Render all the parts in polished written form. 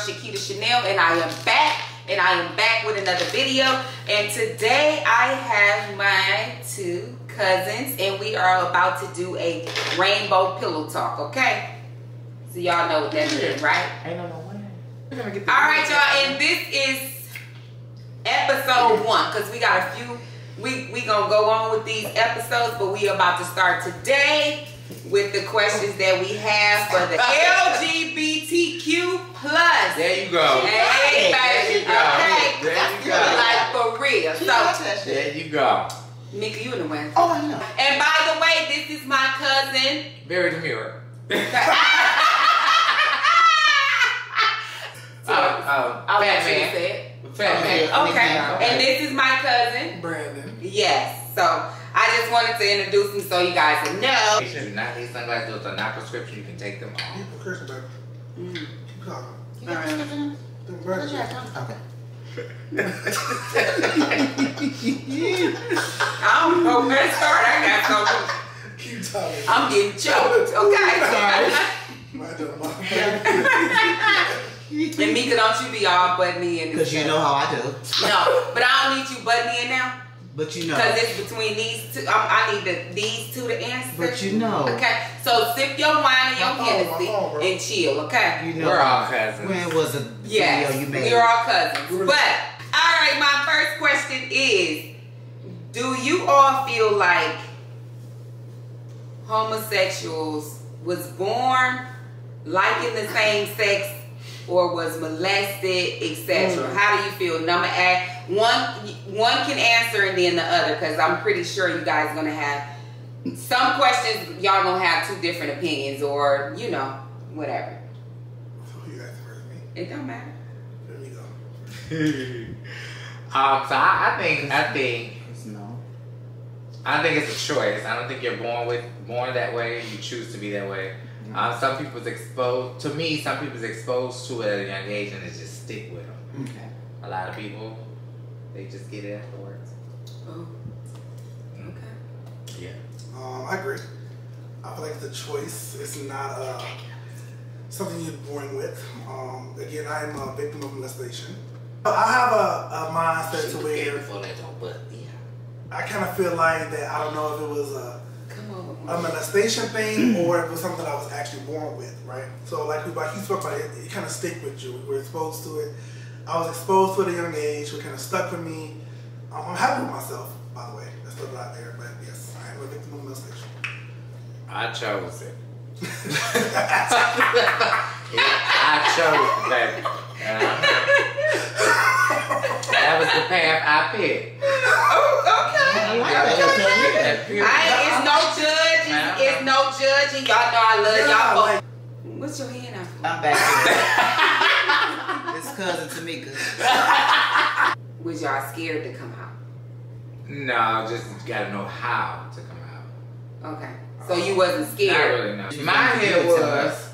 Shakita Chanel, and I am back. And I am back with another video. And today I have my two cousins, and we are about to do a rainbow pillow talk, okay? So y'all know what that is, right? Ain't no way. Alright, y'all, and this is episode 1, because we got a few. We gonna go on with these episodes, but we about to start today with the questions that we have for the LGBTQ plus. There you go. Hey, there you go. Okay. There you go. Like for real. So there you go. Mika, you in the way. Oh, I know. And by the way, this is my cousin. Very demure. Fat man. Okay. And this is my cousin, Brandon. Yes. So I just wanted to introduce him so you guys would know. Do not these sunglasses. Those are not prescription. You can take them off. You prescription, baby. Keep talking. All right. Okay. I don't know where to start. I got something. Keep talking. I'm getting choked. Okay. And Mika, don't you be all butt me in. Because you know how I do. No, but I don't need you butt me in now. But you know. Because it's between these two. I need these two to answer. But you know. Okay. So sip your wine and your Hennessy and chill. Okay. You know. We're all cousins. When was a video you made? We're all cousins. But all right, my first question is: do you all feel like homosexuals was born liking the same sex, or was molested, etc.? How do you feel? Number A, one can answer and then the other, because I'm pretty sure you guys are gonna have some questions. Y'all gonna have two different opinions, or you know, whatever. You guys heard me. It don't matter. There we go. So I think No. I think it's a choice. I don't think you're born that way. You choose to be that way. Some people's exposed to me. Some people's exposed to it at a young age, and it just stick with them. Okay. A lot of people, they just get it afterwards. Oh. Okay. Yeah. I agree. I feel like the choice is not something you're born with. Again, I am a victim of molestation. I have a mindset to where I kind of feel like that. I don't know if it was a molestation thing or if it was something I was actually born with, right? So like you spoke about it, it kind of stick with you. We're exposed to it. I was exposed to it at a young age. It kind of stuck with me. I'm happy with myself, by the way. That's still out there, but yes, I am a victim of molestation. I chose it. I chose it, baby. That was the path I picked. Okay. It's no judging. It's no judging. Y'all know I love y'all both. What's your hand out for? I'm back here. It's cousin Tamika. Was y'all scared to come out? No, just gotta know how to come out. Okay. So you wasn't scared? Not really, no. My head was,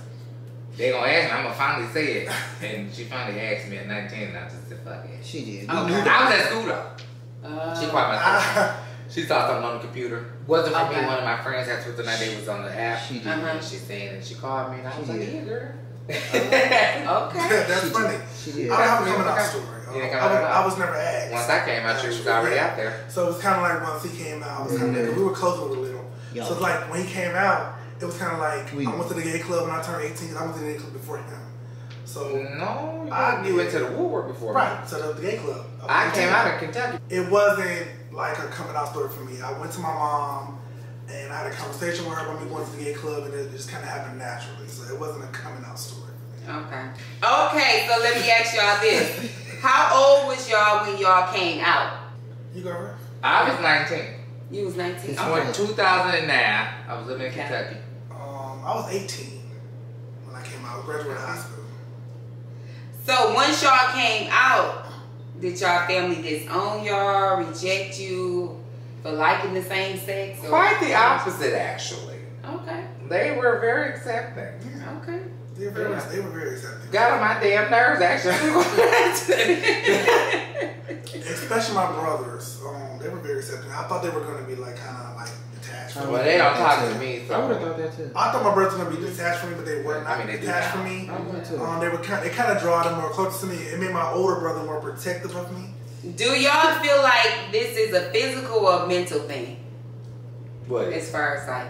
they gonna ask me, I'm gonna finally say it. And she finally asked me at 19, and I just said, fuck it. She did. I was at school though. She called my phone. She saw something on the computer. Wasn't for me. One of my friends had Twitter night. They was on the app. She did. And she seen it. She called me, and I was like, yeah, girl. Okay. That's funny. She did. I don't have a coming out story. I was never asked. Once I came out, she was already out there. So it was kind of like once he came out, it was kind of, we were close with a little. So it's like when he came out, it was kind of like I went to the gay club when I turned 18. I went to the gay club before him. So no, you went to the Woolworth before. Right, so the gay club. I came out of Kentucky. It wasn't like a coming out story for me. I went to my mom and I had a conversation with her when we went to the gay club, and it just kind of happened naturally. So it wasn't a coming out story for me. Okay. Okay, so let me ask y'all this. How old was y'all when y'all came out? You go first. I was 19. You was 19? It's 2009. I was living in Kentucky. I was 18 when I came out. I graduated high school. So once y'all came out, did y'all family disown y'all, reject you for liking the same sex? Or? Quite the opposite, actually. Okay. They were very accepting. Okay. They were very accepting. Got on my damn nerves, actually. Especially my brothers. They were very accepting. I thought they were going to be like kind of like attached detached from me. Well, they don't talk to me, so I would have thought that too. I thought my brothers were gonna be detached from me, but they were not detached from me. I would too. They kind of draw them more close to me. It made my older brother more protective of me. Do y'all feel like this is a physical or mental thing? What? As far as like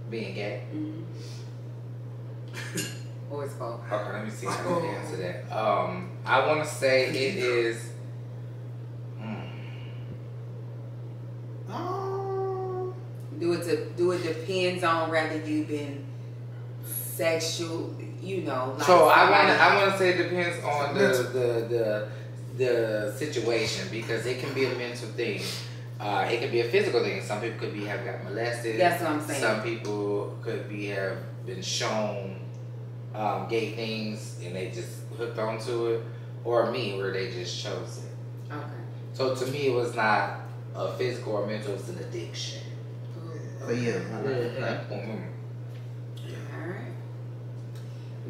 Being gay? or it's both? Okay, let me see how to answer that. I want to say it is. Do it depends on whether you've been sexual, you know. Like So I want to say it depends on the situation, because it can be a mental thing. It can be a physical thing. Some people could have got molested. That's what I'm saying. Some people could have been shown gay things and they just hooked onto it, or me, where they just chose it. Okay. So to me, it was not a physical or mental; it was an addiction. But yeah. Alright.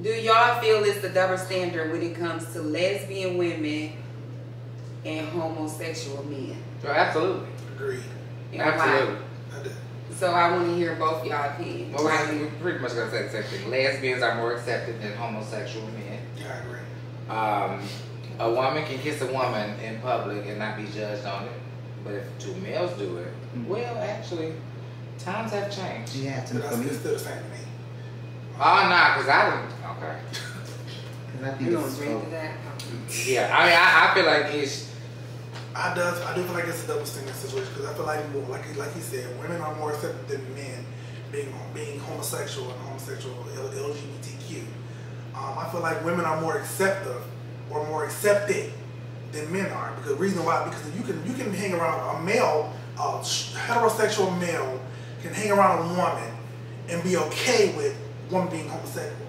Do y'all feel it's the double standard when it comes to lesbian women and homosexual men? So absolutely. Agreed. And Absolutely. I did. So I want to hear both y'all opinions. Well, we're pretty much gonna say the same thing. Lesbians are more accepted than homosexual men. Yeah, I agree. A woman can kiss a woman in public and not be judged on it, but if two males do it, well, actually, times have changed. Yeah, But it's still the same to me. Oh, nah, cause I didn't. Okay. Cause I think You gonna it's agree to that? Yeah, I mean, I feel like it's. I do feel like it's a double standard situation, because I feel like more, like he said, women are more accepted than men, being homosexual and homosexual LGBTQ. I feel like women are more accepted or more accepted than men are, because the reason why, because you can hang around a male, a heterosexual male can hang around a woman and be okay with woman being homosexual,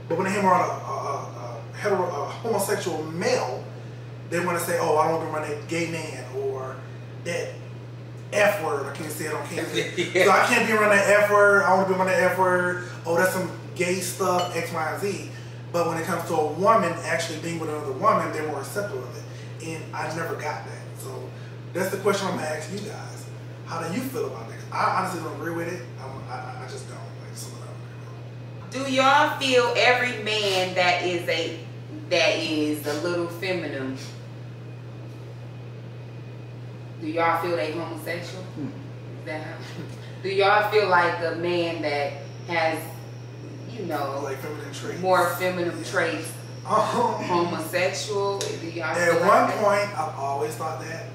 but when they hang around a homosexual male, they want to say, oh, I don't want to be around that gay man or that F word. I can't say it on camera. Yeah. So I can't be around that F word. I want to be around that F word. Oh, that's some gay stuff, X, Y, and Z. But when it comes to a woman actually being with another woman, they're more accepting of it. And I never got that. So that's the question I'm going to ask you guys. How do you feel about that? I honestly don't agree with it. I just don't. Like, some of them. Do y'all feel every man that is a little feminine, do y'all feel they homosexual? Is that how? Do y'all feel like the man that has, you know, Like feminine traits. more feminine traits, homosexual? Do y'all feel At like one that? point, I've always thought that.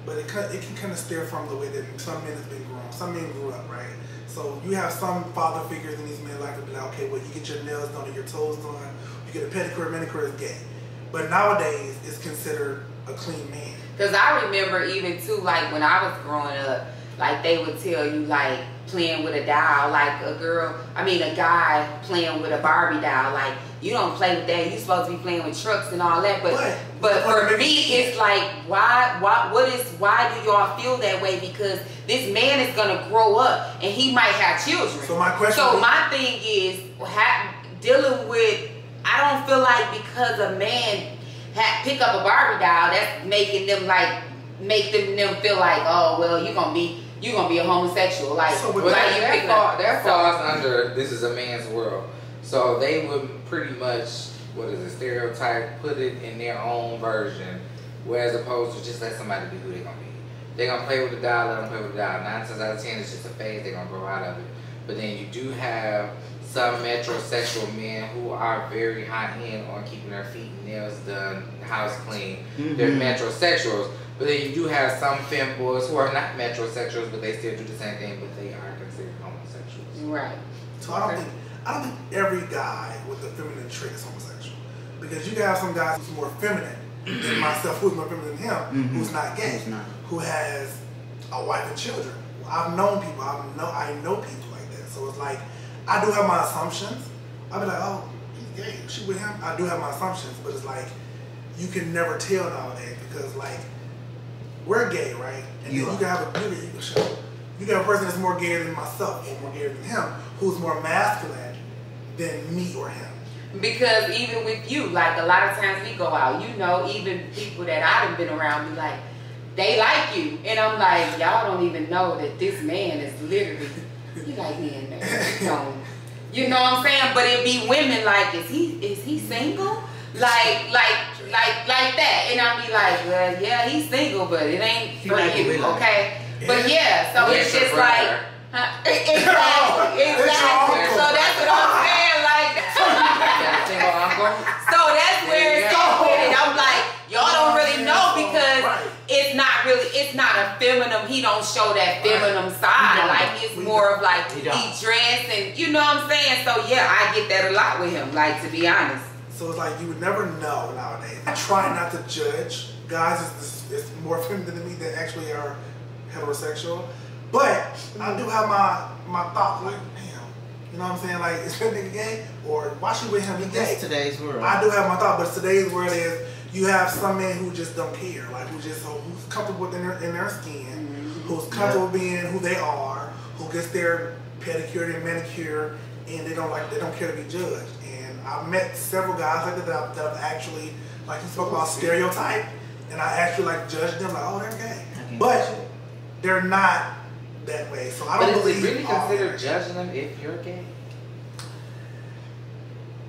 But it can kind of steer from the way that some men have been grown. Some men grew up, right? So you have some father figures in these men's life to be like, okay, well, you get your nails done or your toes done, you get a pedicure, manicure is gay. But nowadays, it's considered a clean man. Because I remember even too, like when I was growing up, like they would tell you like playing with a doll, like a guy playing with a Barbie doll, like you don't play with that. You supposed to be playing with trucks and all that. But for me, it's like why do y'all feel that way? Because this man is gonna grow up and he might have children. So my question. So my thing is dealing with. I don't feel like because a man pick up a Barbie doll, that's making them like them feel like, oh well, you gonna be a homosexual. Like, So like that falls under this is a man's world. So they would pretty much, stereotype, put it in their own version, whereas opposed to just let somebody be who they're gonna be. They're gonna play with the doll, let them play with the doll. 9 times out of 10, it's just a phase. They're gonna grow out of it. But then you do have some metrosexual men who are very high-end on keeping their feet and nails done, house clean. They're metrosexuals. But then you do have some femboys who are not metrosexuals, but they still do the same thing, but they are considered homosexuals. Right. So I don't think every guy with a feminine trait is homosexual, because you can have some guys who's more feminine than myself, who's more feminine than him, who's not gay, who has a wife and children. I've known people. I know people like that. So it's like I do have my assumptions. I'll be like, oh, he's gay. She with him. I do have my assumptions, but it's like you can never tell nowadays, because like we're gay, right? And you can have a beauty you can show. You got a person that's more gay than myself or more gay than him, who's more masculine than me or him. Because even with you, like a lot of times we go out, you know, even people that I've been around be like, they like you. And I'm like, y'all don't even know that this man is literally, he like me in there. You know what I'm saying? But it be women like, is he single? Like that. And I'll be like, well, yeah, he's single, but it ain't for you, okay? But yeah, so it's just like, exactly. So that's what I'm saying, like, so that's where it's at. I'm like, y'all don't really know because it's not a feminine. He don't show that feminine side. Like it's more of like he dress and you know what I'm saying. So yeah, I get that a lot with him. Like to be honest. So it's like you would never know nowadays. I try not to judge guys. It's more feminine than me that actually are heterosexual. But I do have my thoughts like, damn, you know what I'm saying? Like, is that nigga gay? Or why she with him? He gay. That's today's world. I do have my thought, but today's world is you have some men who just don't care, like who's comfortable in their skin, who's comfortable being who they are, who gets their pedicure and manicure, and they don't care to be judged. And I've met several guys like that that actually, like you spoke about stereotype, and I actually like judged them like, oh, they're gay, but they're not that way. So I don't believe. Is it really consider judging them if you're gay?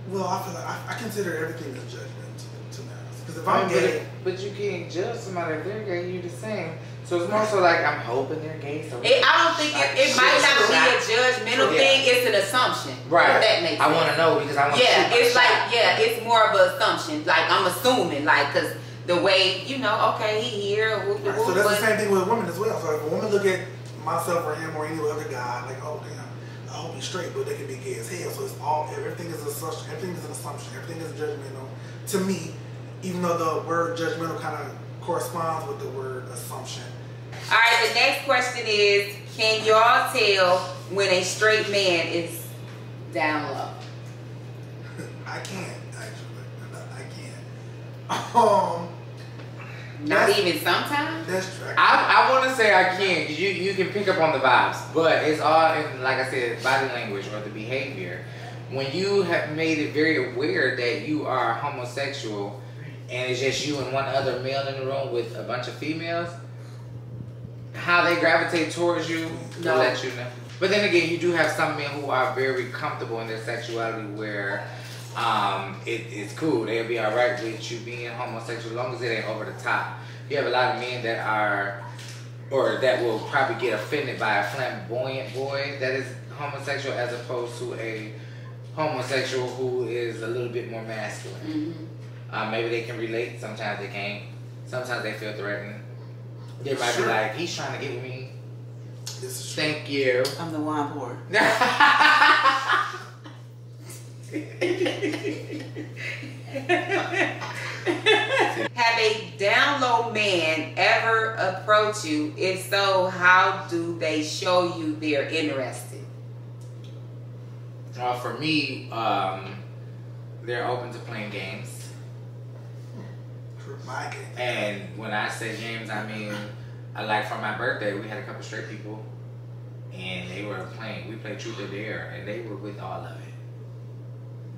Well, I feel like I consider everything as judgment to me. Because if I'm gay, but you can't judge somebody if they're gay. You're the same. So it's more so like I'm hoping they're gay. So I don't think it might not be a judgmental thing. It's an assumption. Right. If that makes sense. I want to know because I want to. Yeah, it's like it's more of an assumption. Like I'm assuming, like because the way okay, he here. So that's the same thing with women as well. So if a woman look at myself or him or any other guy, like, oh damn, I hope he's straight, but they can be gay as hell. So it's everything is an assumption. Everything is an assumption. Everything is judgmental to me, even though the word judgmental kind of corresponds with the word assumption. All right, the next question is, can y'all tell when a straight man is down low? I can't actually. I can't. Not even sometimes? That's true. I want to say I can because you can pick up on the vibes, but it's all in, like I said, body language or the behavior. When you have made it very aware that you are homosexual and it's just you and one other male in the room with a bunch of females, how they gravitate towards you will let you know. But then again, you do have some men who are very comfortable in their sexuality where it's cool. They'll be alright with you being homosexual as long as it ain't over the top. You have a lot of men that are, or that will probably get offended by a flamboyant boy that is homosexual as opposed to a homosexual who is a little bit more masculine. Maybe they can relate, sometimes they can't. Sometimes they feel threatened. They might be like, he's trying to get with me. Thank you. I'm the wine pourer. Have a down low man ever approach you? If so, how do they show you they're interested? For me, they're open to playing games. And when I say games, I mean, like for my birthday, we had a couple straight people, and they were playing. We played Truth or Dare, and they were with all of it.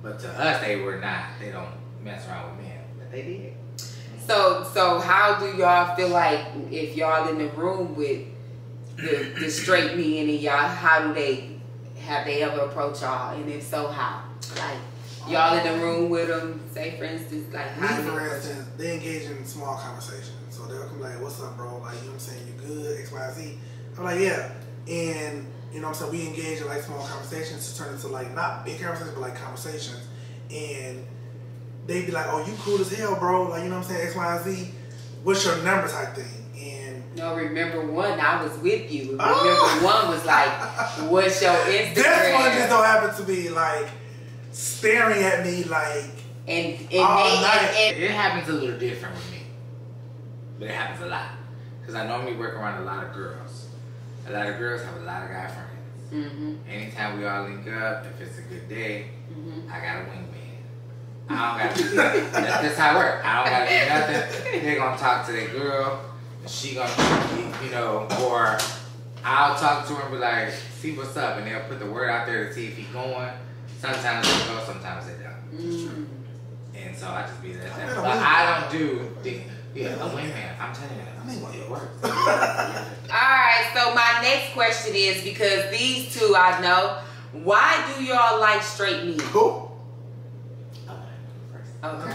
But to us, they were not. They don't mess around with men, but they did. So how do y'all feel like if y'all in the room with the straight men and y'all, have they ever approached y'all, and if so, how? Like y'all in the room with them, say for instance, like how me, for instance, they engage in small conversations. So they'll come like, "What's up, bro? Like, you know what I'm saying? You good? X, Y, Z." I'm like, "Yeah," and you know what I'm saying, we engage in like small conversations to turn into like not big conversations, but like conversations, and they'd be like, "Oh, you cool as hell, bro. Like, you know what I'm saying? X, Y, Z. What's your number type thing?" No, remember one, I was with you. Remember one was like, what's your Instagram? This one just don't happen to be like staring at me like and it happens a little different with me. But it happens a lot. Because I normally work around a lot of girls. A lot of girls have a lot of guy friends. Anytime we all link up, if it's a good day, I got a wingman. I don't got to do nothing. That's how it works. I don't got to do nothing. They're going to talk to their girl. She gonna, you know, or I'll talk to her and be like, see what's up, and they'll put the word out there to see if he's going. Sometimes they go, sometimes they don't. And so I just be that. But I don't do Yeah, a wingman. I'm telling you, I mean, it works. Alright, so my next question is, because these two I know, why do y'all like straight men? Who? Okay.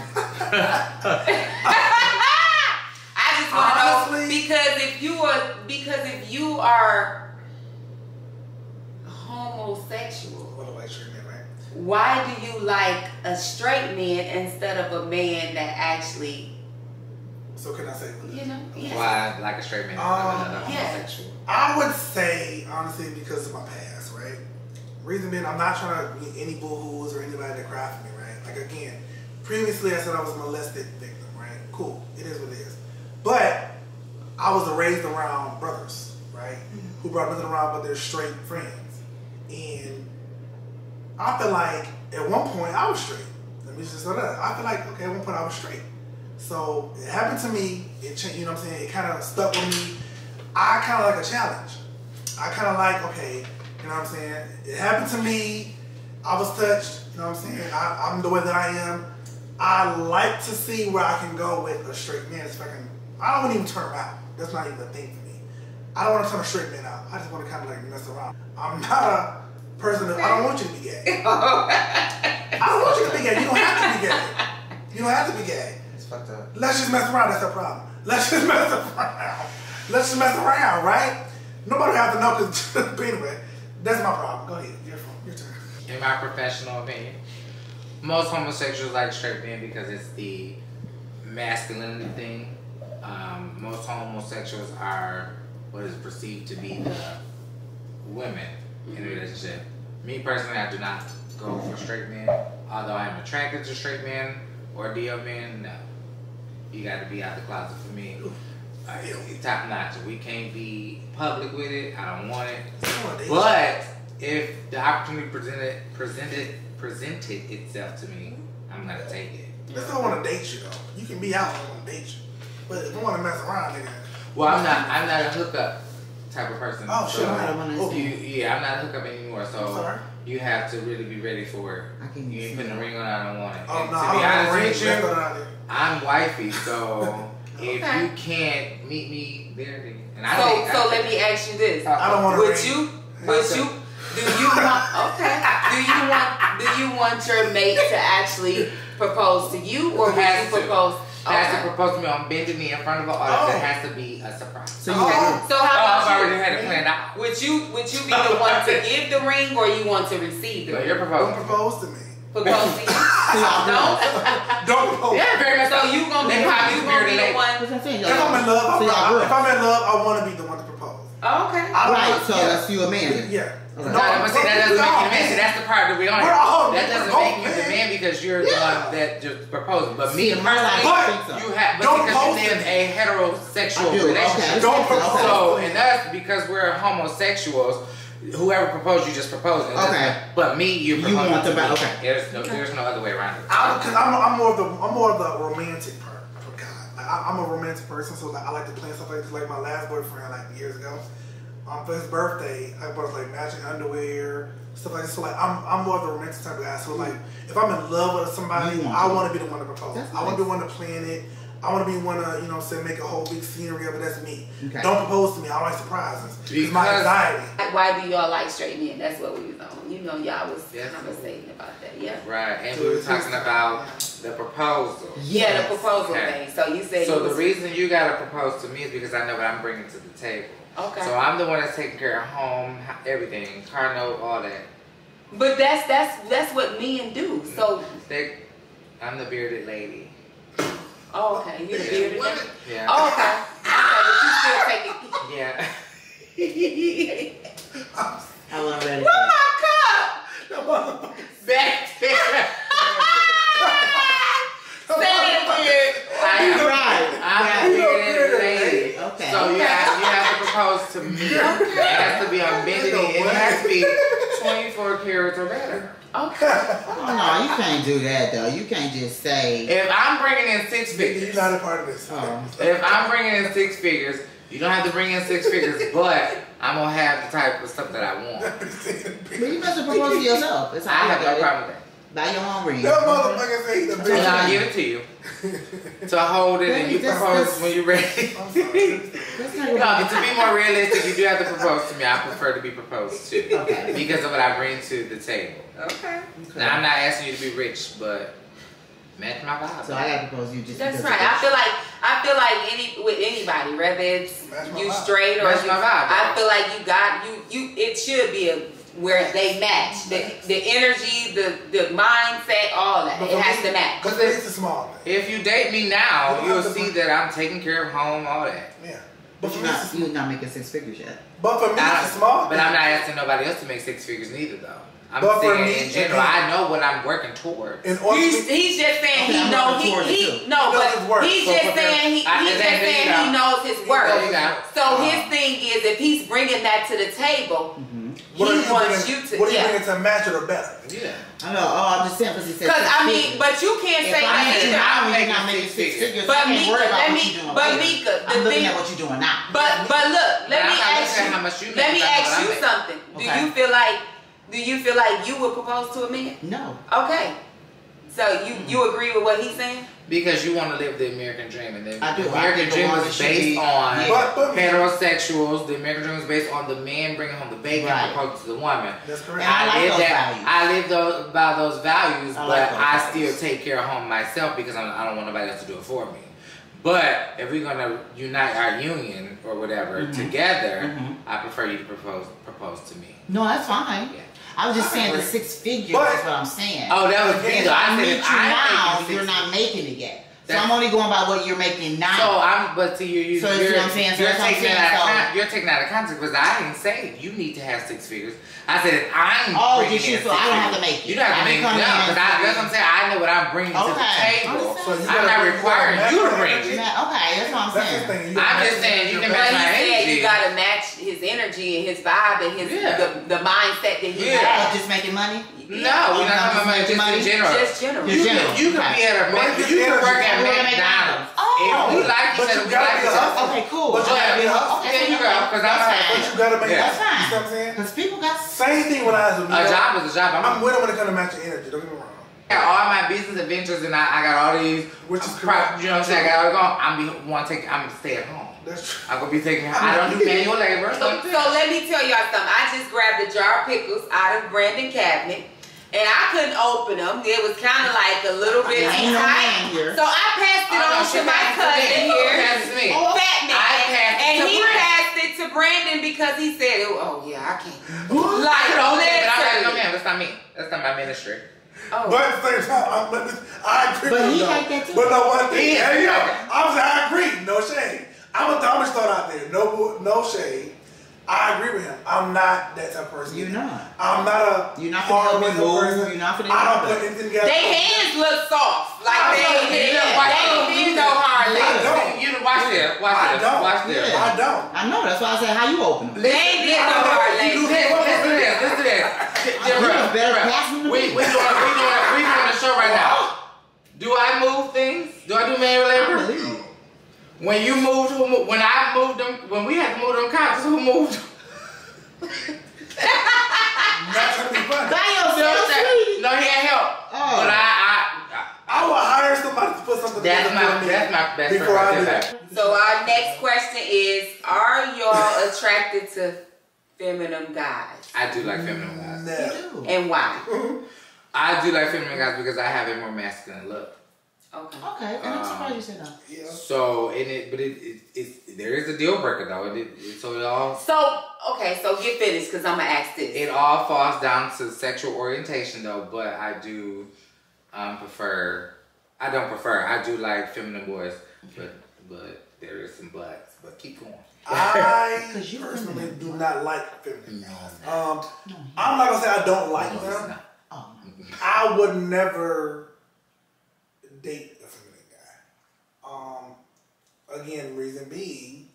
I just want to know, because if you are homosexual, What do I like straight men, right? why do you like a straight man instead of a man that actually, So can I say? you know? Yes. Why like a straight man? Another homosexual. I would say honestly because of my past, right? Reason being, I'm not trying to be any boo-hoos or anybody that cry for me, right? Like again, previously I said I was a molested victim, right? Cool, it is what it is. But I was raised around brothers, right? Who brought nothing around but their straight friends. And I feel like at one point I was straight. Let me just say that. I feel like, okay, at one point I was straight. So it happened to me, it changed, you know what I'm saying? It kind of stuck with me. I kind of like a challenge. I kind of like, okay, you know what I'm saying? It happened to me. I was touched, you know what I'm saying? I'm the way that I am. I like to see where I can go with a straight man. If I don't want to even turn him out. That's not even a thing for me. I don't want to turn a straight man out. I just want to kind of like mess around. I'm not a person that, I don't want you to be gay. I don't want you to be gay. You don't have to be gay. You don't have to be gay. It's fucked up. Let's just mess around. That's the problem. Let's just mess around. Let's just mess around, right? Nobody have to know, because anyway, that's my problem. Go ahead. Your turn. In my professional opinion, most homosexuals like straight men because it's the masculinity thing. Most homosexuals are what is perceived to be the women in a relationship. Me personally, I do not go for straight men. Although I am attracted to straight men or DL men, no. You got to be out the closet for me. Top notch. We can't be public with it. I don't want it. But if the opportunity presented itself to me, I'm gonna take it. I still want to date you though. You can be out. I want to date you. But if I want to mess around, nigga. Well, I'm not a hookup type of person. Oh shit! So I'm I'm not a hookup anymore. So you have to really be ready for it. You ain't putting a ring on. I don't want it. Oh And no! to be honest with you, you, I'm wifey, so if you can't meet me there, then So let me ask you this: I don't want to. Do you want your mate to actually propose to you, or would you propose? Has to propose to me on bending knee in front of an audience. It has to be a surprise. So how about I've already had it planned out. Would you be the one to give the ring, or you want to receive the ring? You're proposing. Don't propose to me. Propose to you? Don't propose. Yeah, very much. So you gonna be the one? If I'm in love, I want to be the one to propose. Oh, okay. Right. So that's you a man. Yeah. No, but see, that doesn't make you the man. See, that's the part that we on here. That doesn't make you the man because you're the one that just proposed. But me, personally, you have, but because you live a heterosexual relationship. Don't propose. So, and us, because we're homosexuals, whoever proposed, you just proposed. Okay. But me, you want the okay. There's no other way around it. Because I'm more of the romantic part of God. Like, I'm a romantic person, so like I like to plan stuff like this. Like my last boyfriend, like years ago. For his birthday, I bought like matching underwear, stuff like this. So like I'm more of the romantic type of guy. So like if I'm in love with somebody, I want to be the one to propose. I want to be the one to plan it. I want to be one to, you know, say make a whole big scenery of it. That's me. Okay. Don't propose to me. I don't like surprises. It's my anxiety. Why do y'all like straight men? That's what we was on. You know, y'all was conversating about that. Yeah. Right, and we were talking about the proposal. Yeah, the proposal thing. So you said. So the reason you gotta propose to me is because I know what I'm bringing to the table. Okay. So I'm the one that's taking care of home, everything, car note, all that. But that's what men do. So I'm the bearded lady. Oh, okay. You the bearded lady? Yeah. Oh, okay. Okay, but you still take it. Yeah. I love that. Where's my cup? Back there. Say it weird. I'm the bearded lady. Okay. So you have to propose to me. It has to be on bended knee. It has to be 24 carats or better. Okay. Oh, no, you can't do that though. You can't just say. If I'm bringing in 6 figures, you're not a part of this. If I'm bringing in 6 figures, you don't have to bring in 6 figures, but I'm gonna have the type of stuff that I want. But you must propose to yourself. I have no problem with that. Buy your own ring. That motherfucker say he's a bitch. And I'll give it to you. So hold it and you propose when you're ready. I'm sorry. No, to be more realistic, you do have to propose to me. I prefer to be proposed to. Okay. Because of what I bring to the table. Okay. Now, I'm not asking you to be rich, but match my vibe. So I gotta propose you just That's because right. I feel like with anybody, whether it's you straight or Match you, my vibe, I feel like you got you. It should be where they match the energy, the mindset, all that. It has to match. Because it's a small thing. If you date me now, you'll see that I'm taking care of home, all that. Yeah. But you're not making 6 figures yet. But for me, it's a small thing. But I'm not asking nobody else to make 6 figures neither, though. I'm But for saying me, in general, I know what I'm working towards. He's just saying he knows he knows his worth. So his thing is if he's bringing that to the table, he wants you to. What are you bringing to match it or better? Yeah. I know. Oh, I'm just saying because he said. Because I mean, but you can't say that either. You're not making 6 figures. But Mika, Mika, I'm looking at what you're doing now. But look, let me ask you something. Do you feel like you would propose to a man? No. Okay. So you agree with what he's saying? Because you want to live the American dream, and then I do. the American dream was based on heterosexuals. The American dream was based on the man bringing home the baby and proposing to the woman. That's correct. I live by those values, but I still take care of home myself because I don't want nobody else to do it for me. But if we're gonna unite our union or whatever together, I prefer you to propose to me. No, that's fine. Yeah. I was just saying the 6 figures. That's what I'm saying. Oh, that was me. If I meet you now, you're not making it yet. So I'm only going by what you're making now. But to you, so you know what I'm saying? You're taking out of context because I didn't say you need to have 6 figures. I said I'm bringing in 6 figures. So I don't have to make it. You don't have to make it because that's what I'm saying. I know what I'm bringing to the table. So I'm not requiring you to bring it. Okay, that's what I'm saying. I'm just saying you can match my energy. You gotta match his energy and his vibe and his the mindset that he has. Just making money? No, we're not talking about money. Just in general. You could be at a you can work at McDonald's. If we like each other, we like each other. Okay, cool. But you gotta be a hustler. There you go. Because but you gotta make that's fine. You know what I'm saying? Because people got same thing when I was a job is a job. I'm with them when it comes to matching energy. Don't get me wrong. I got all my business adventures and I got all these. Which is you know what I'm saying? I got all going. I'm gonna stay at home. That's true. I'm gonna be taking. I don't do manual labor. So let me tell y'all something. I just grabbed a jar of pickles out of Brandon's cabinet. And I couldn't open them. It was kind of like a little bit too tight. So I passed it on to my cousin here, Fat Man, and he passed it to Brandon because he said, "Oh yeah, I can't." Like, no, man, that's not me. That's not my ministry. Oh. But at the same time, I agree. But he like that too. But no one thing. I agree. No shade. I'm gonna start out there. No shade. I agree with him. I'm not that type of person. You're not. I'm not You're not gonna help me move. You're not gonna. I don't put anything together. Their hands look soft. Like they did no hard labor. You watch this. Watch this. I don't. I know. That's why I said how you open them. They did no hard labor. Listen to this. We doing a show right now. Do I move things? Do I do manual labor? I believe you. When you moved, when I moved them, when we had to move them couches, who moved them? Not trying to be funny. No, he had help. But I will hire somebody to put something together. That's my best friend. So our next question is: are y'all attracted to feminine guys? I do like feminine guys. No. And why? I do like feminine guys because I have a more masculine look. Okay. And I'm surprised you said that. Yeah. So there is a deal breaker though. So get finished because I'm gonna ask this. It all falls down to sexual orientation though, but I do prefer. I don't prefer. I do like feminine boys, but there is some buts. But keep going. I personally do not like feminine guys. I'm not gonna say I don't like them. I would never date a feminine guy. Again, reason being,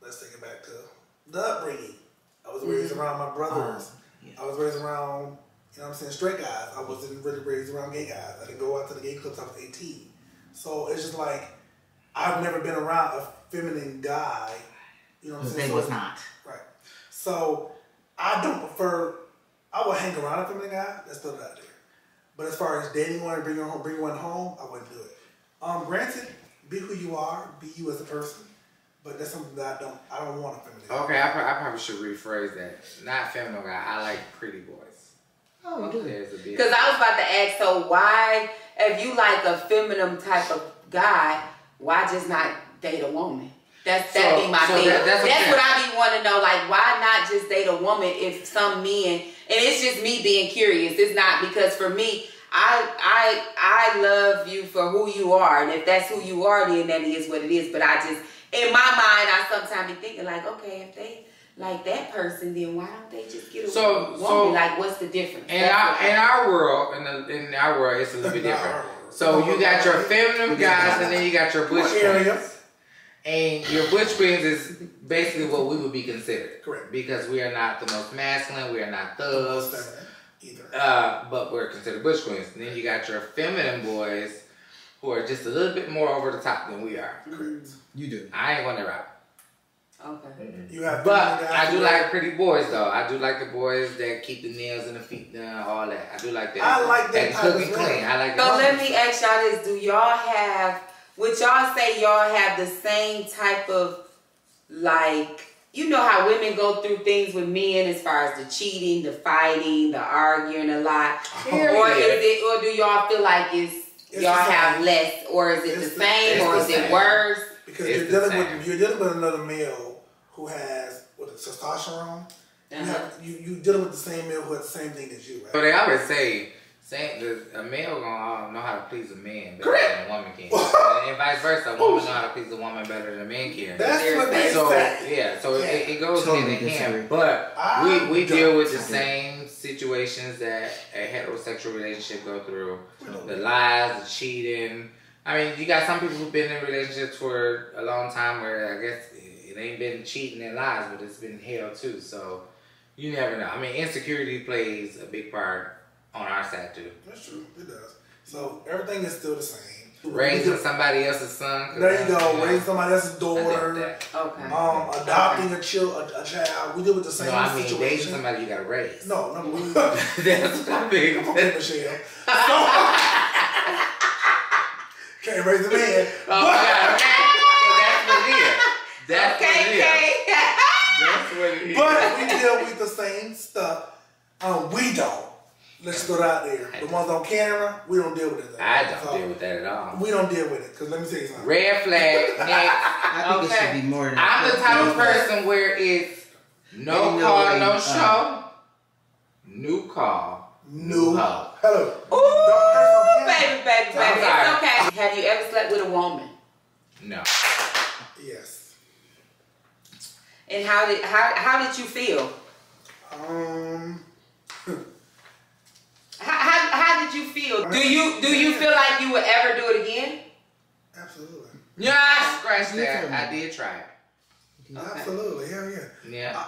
let's take it back to the upbringing. I was raised around my brothers. I was raised around, you know what I'm saying, straight guys. I wasn't really raised around gay guys. I didn't go out to the gay clubs until I was 18. So it's just like, I've never been around a feminine guy. You know what I'm saying? They was not. Right. So I don't prefer, I would hang around a feminine guy. Let's put it out there. But as far as dating one and bring one home, I wouldn't do it. Granted, be who you are, be you as a person. But that's something that I don't want a feminine guy. Okay, I probably should rephrase that. Not feminine guy. I like pretty boys. Oh, you do. Because I was about to ask, so why, if you like a feminine type of guy, why just not date a woman? That'd be my thing. That's what I be wanting to know. Like, why not just date a woman if some men, and it's just me being curious. It's not because for me, I love you for who you are. And if that's who you are, then that is what it is. But I just, in my mind, I sometimes be thinking like, okay, if they like that person, then why don't they just get a woman? Like, what's the difference? In our world, it's a little bit different. So you got your feminine guys, and then you got your butch queens. And your butch queens is basically what we would be considered. Correct. Because we are not the most masculine, we are not thugs. Either. But we're considered butch queens. And then you got your feminine boys who are just a little bit more over the top than we are. Correct. You do. I ain't going that route. Okay. You have, but I do like pretty boys though. I do like the boys that keep the nails and the feet done, all that. I do like that. I like that. And cook and clean. I like that. So let me ask y'all this: do y'all have? Would y'all say y'all have the same type of, like, you know how women go through things with men as far as the cheating, the fighting, the arguing a lot, or do y'all feel like y'all have less, or is it the same, or is it worse? Because you're dealing with another male who has testosterone. You dealing with the same male who has the same thing as you, right? So they always say, a male gonna know how to please a man better than a woman can, and vice versa. A woman know how to please a woman better than a man can. That's what they say. So it goes hand in hand. But we deal with the same situations that a heterosexual relationship go through: the lies, the cheating. I mean, you got some people who've been in relationships for a long time where I guess it ain't been cheating and lies, but it's been hell too. So you never know. I mean, insecurity plays a big part on our side too. That's true. It does. So everything is still the same. Raising somebody else's son. There you go. Raising somebody else's daughter. Okay. Adopting a child. We deal with the same situation. Dating somebody you gotta raise. No. That's what I mean. Come on, Michelle. Can't raise a man. Oh my God. Okay. That's what it is. That's what it is. But we deal with the same stuff. We don't. Let's go out there. The ones on camera, we don't deal with it. I don't deal with that at all. We don't deal with it. Because let me tell you something. Red flag. I think it should be more than I'm the type of person where it's no call, no show. New call. New hoe. Hello. Ooh, baby. It's okay. Have you ever slept with a woman? No. Yes. And how did you feel? How did you feel? Do you feel like you would ever do it again? Absolutely. Yeah, I scratched that. I did try it. Absolutely. Hell yeah. Yeah.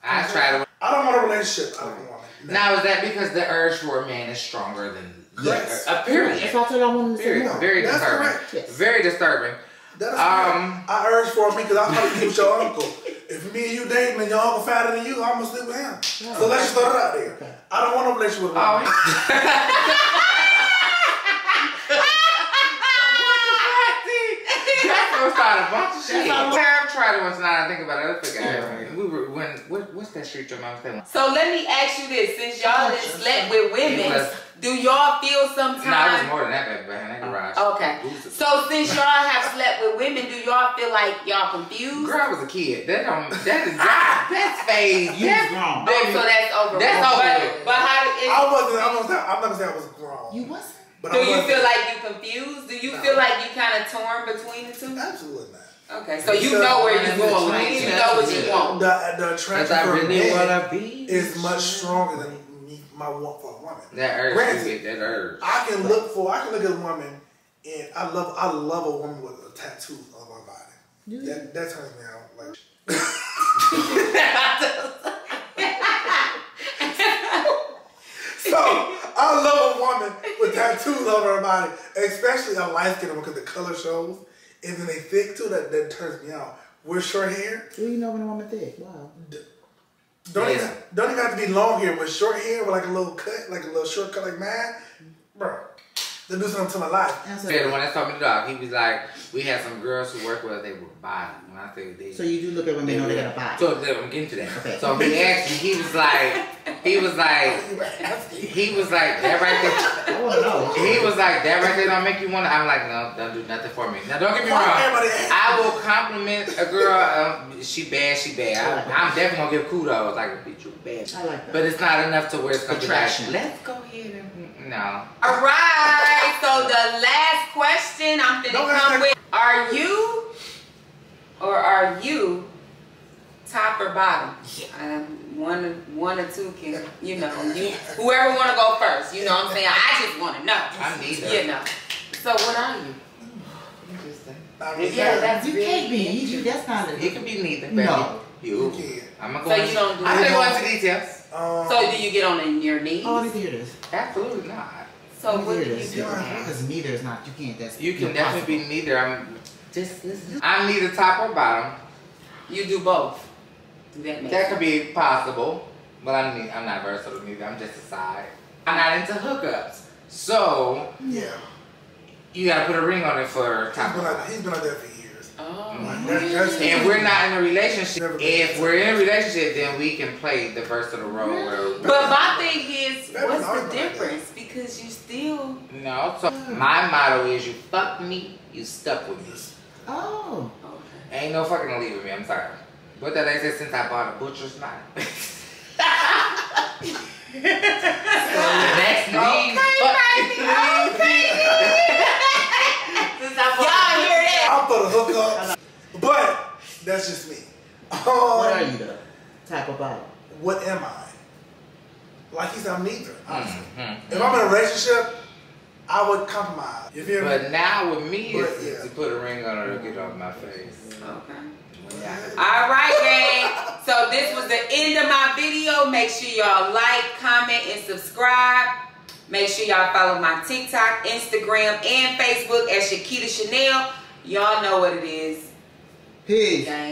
I tried it. I don't want a relationship. I don't want it. Now, is that because the urge for a man is stronger than yes. A period? That's what I wanted to say. Very That's disturbing. correct. Yes. Very disturbing. That is I urge for me because I'm probably with your uncle. If me and you dating and your uncle fatter than you, I'm gonna sleep with him. Yeah. So let's just throw it out there. Okay. I don't want a relationship with him. Started a bunch of shit. I've tried it once and I think about it. I forgot. What's that street your mom saying? So let me ask you this: since y'all have slept with women, do y'all feel sometimes? No, it was more than that back behind that garage. Okay. So since y'all have slept with women, do y'all feel like y'all confused? Girl, I was a kid. That's phase. You was grown. So that's over. That's over. But how did it? I'm not gonna say I was grown. You wasn't. But do you feel like you confused? Do you feel like you kind of torn between the two? Absolutely not. Okay, so you know where you're going with it. You know what you want. The attraction for men is much stronger than my want for a woman. That urge. That urge. I can look at a woman, and I love a woman with a tattoo on my body. That turns me out. Like. So I love a woman with tattoos on her body, especially a light skin because the color shows, and then they thick too. That turns me out. With short hair. Do you know when a woman thick? Wow. Don't even have to be long hair. With short hair, with like a little cut, like a little short cut like mine. bro. They do something to my life. Yeah, the one that told me the dog, he was like, we had some girls who work with us, they were body. When I say they, so you do look at women, know they got a body. So I'm getting to that. Okay. So he asked me, he was like, that right there. I want to know. He was like, that right there don't make you want to. I'm like, no, don't do nothing for me. Now don't get me wrong. I will compliment a girl. She bad. I'm definitely gonna give kudos. Like, bitch, you bad. I like that. But it's not enough to where it's gonna be like, let's go ahead and no. All right. So the last question I'm gonna come with: are you top or bottom? One or two can, you know, whoever want to go first. You know what I'm saying? I just want to know. I'm neither. You know. So what are you? Yeah, that's you can't be. You that's not a. You can be neither, baby. No. You can. I'm gonna go. So you don't do. I'm gonna go into details. So do you get on your knees? Oh, I need to hear this. Absolutely not. So what do you do? Because neither is not. You can't. That's you can definitely be neither. I'm neither top or bottom. You do both. Do that could be possible, but I'm not versatile neither. I'm just a side. I'm not into hookups, so yeah, you gotta put a ring on it for top. He's been out there for years. Oh. And we're not in a relationship. If we're in a relationship, then we can play the versatile role. But my thing is, what's the difference? Because you still. No. So my motto is, you fuck me, you stuck with me. Oh. Okay. Ain't no fucking gonna leave with me. I'm sorry. What that I said since I bought a butcher's knife. The next Okay. Y'all hear that? I'll put a hook up, but that's just me. What are you though? Type of bottom. What am I? Like he said, I'm neither. Honestly, if I'm in a relationship, I would compromise. You feel me? But now with me, it's to put a ring on her to get off my face. Okay. All right, gang. So this was the end of my video. Make sure y'all like, comment, and subscribe. Make sure y'all follow my TikTok, Instagram, and Facebook at Shakita Chanel. Y'all know what it is. Peace. Gang.